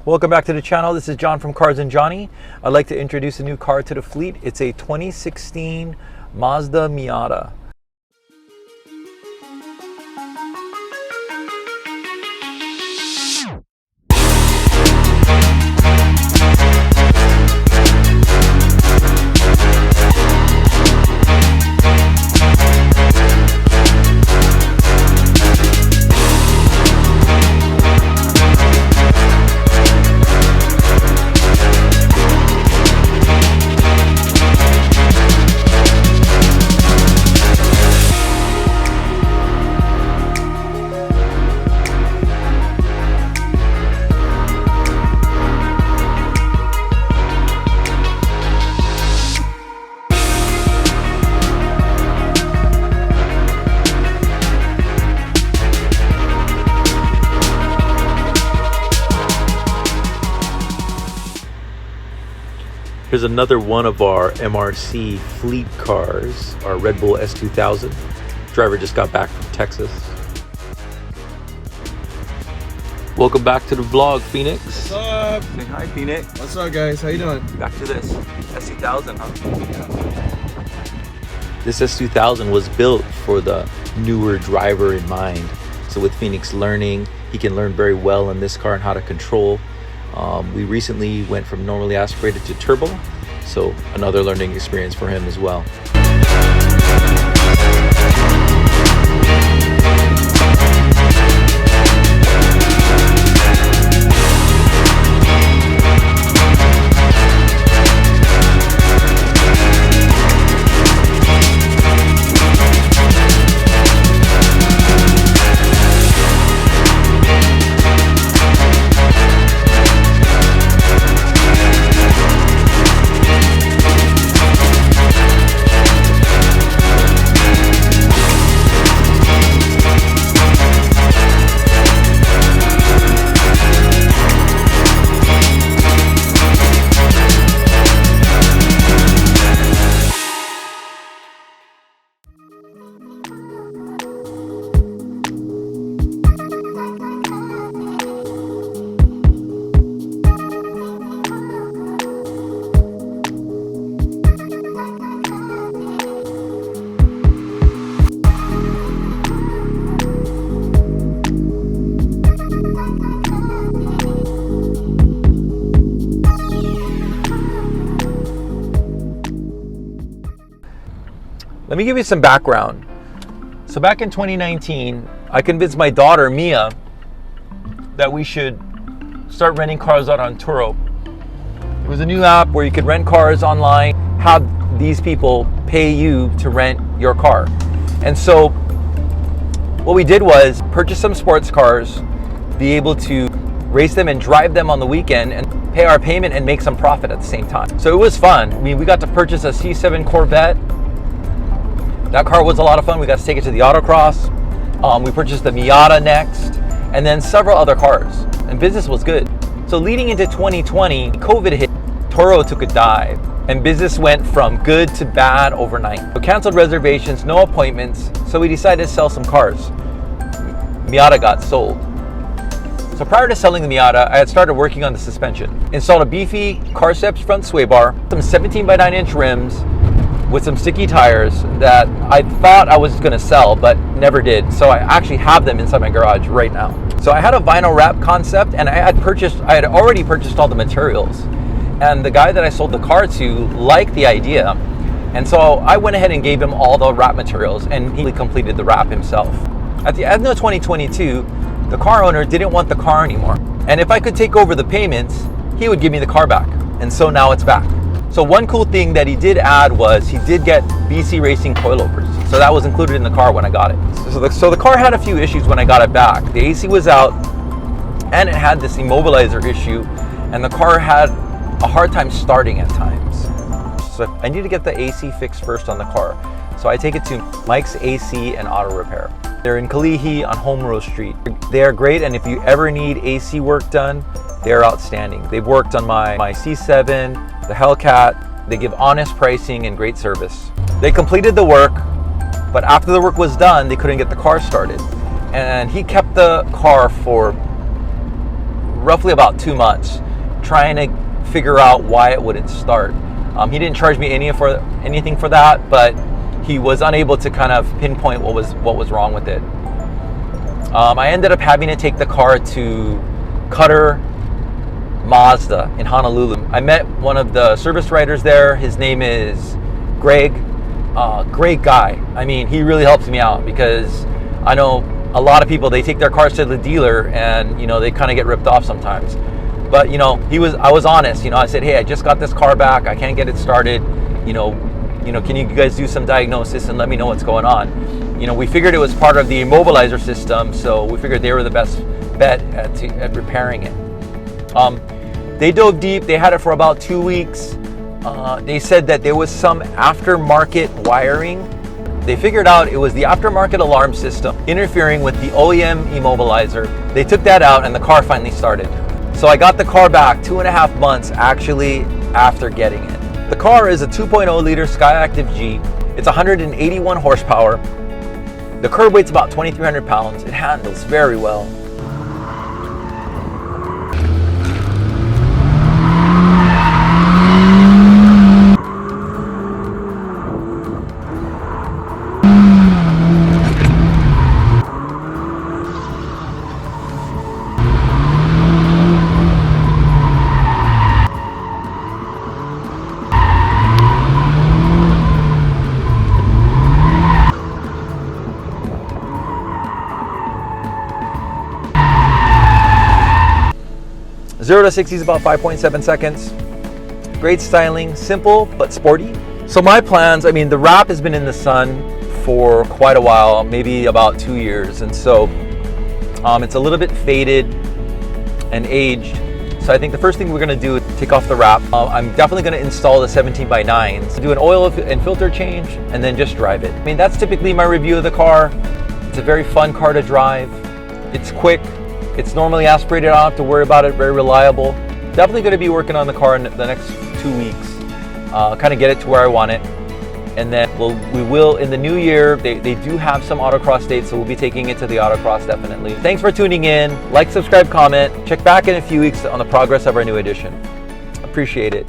Welcome back to the channel. This is John from Cars and Johnny. I'd like to introduce a new car to the fleet. It's a 2016 Mazda Miata. Here's another one of our MRC fleet cars, our Red Bull S2000. Driver just got back from Texas. Welcome back to the vlog, Phoenix. What's up? Say hi, Phoenix. What's up, guys? How you doing? Back to this S2000, huh? This S2000 was built for the newer driver in mind. So with Phoenix learning, he can learn very well in this car and how to control. We recently went from normally aspirated to turbo, so another learning experience for him as well. Let me give you some background. So back in 2019, I convinced my daughter, Mia, that we should start renting cars out on Turo. It was a new app where you could rent cars online, have these people pay you to rent your car. And so what we did was purchase some sports cars, be able to race them and drive them on the weekend and pay our payment and make some profit at the same time. So it was fun. I mean, we got to purchase a C7 Corvette. That car was a lot of fun. We got to take it to the Autocross. We purchased the Miata next, and then several other cars. And business was good. So leading into 2020, COVID hit. Turo took a dive, and business went from good to bad overnight. We canceled reservations, no appointments, so we decided to sell some cars. Miata got sold. So prior to selling the Miata, I had started working on the suspension. Installed a beefy Carceps front sway bar, some 17x9-inch rims, with some sticky tires that I thought I was gonna sell, but never did. So I actually have them inside my garage right now. So I had a vinyl wrap concept, and I had already purchased all the materials. And the guy that I sold the car to liked the idea. And so I went ahead and gave him all the wrap materials, and he completed the wrap himself. At the end of 2022, the car owner didn't want the car anymore. And if I could take over the payments, he would give me the car back. And so now it's back. So one cool thing that he did add was he did get BC Racing coilovers. So that was included in the car when I got it. So the car had a few issues when I got it back. The AC was out, and it had this immobilizer issue, and the car had a hard time starting at times. So I need to get the AC fixed first on the car. So I take it to Mike's AC and Auto Repair. They're in Kalihi on Home Row Street. They are great, and if you ever need AC work done, they're outstanding. They've worked on my C7, the Hellcat. They give honest pricing and great service. They completed the work, but after the work was done, they couldn't get the car started. And he kept the car for roughly about 2 months trying to figure out why it wouldn't start. He didn't charge me anything for that, but he was unable to kind of pinpoint what was wrong with it. I ended up having to take the car to Cutter Mazda in Honolulu. I met one of the service writers there. His name is Greg. Great guy. I mean, he really helps me out because I know a lot of people, they take their cars to the dealer and, they kind of get ripped off sometimes. But, I was honest. I said, hey, I just got this car back. I can't get it started. Can you guys do some diagnosis and let me know what's going on? We figured it was part of the immobilizer system, so we figured they were the best bet at repairing it. They dove deep. They had it for about 2 weeks. They said that there was some aftermarket wiring. They figured out it was the aftermarket alarm system interfering with the OEM immobilizer. They took that out and the car finally started. So I got the car back 2.5 months actually after getting it. The car is a 2.0 liter Skyactiv G. It's 181 horsepower. The curb weight's about 2,300 pounds. It handles very well. Zero to 60 is about 5.7 seconds. Great styling, simple but sporty. So my plans, the wrap has been in the sun for quite a while, maybe about 2 years. And so it's a little bit faded and aged. So I think the first thing we're gonna do is take off the wrap. I'm definitely gonna install the 17x9s, do an oil and filter change, and then just drive it. That's typically my review of the car. It's a very fun car to drive. It's quick. It's normally aspirated. I don't have to worry about it. Very reliable. Definitely going to be working on the car in the next 2 weeks. Kind of get it to where I want it. And then we will in the new year, they do have some autocross dates, so we'll be taking it to the autocross definitely. Thanks for tuning in. Like, subscribe, comment. Check back in a few weeks on the progress of our new edition. Appreciate it.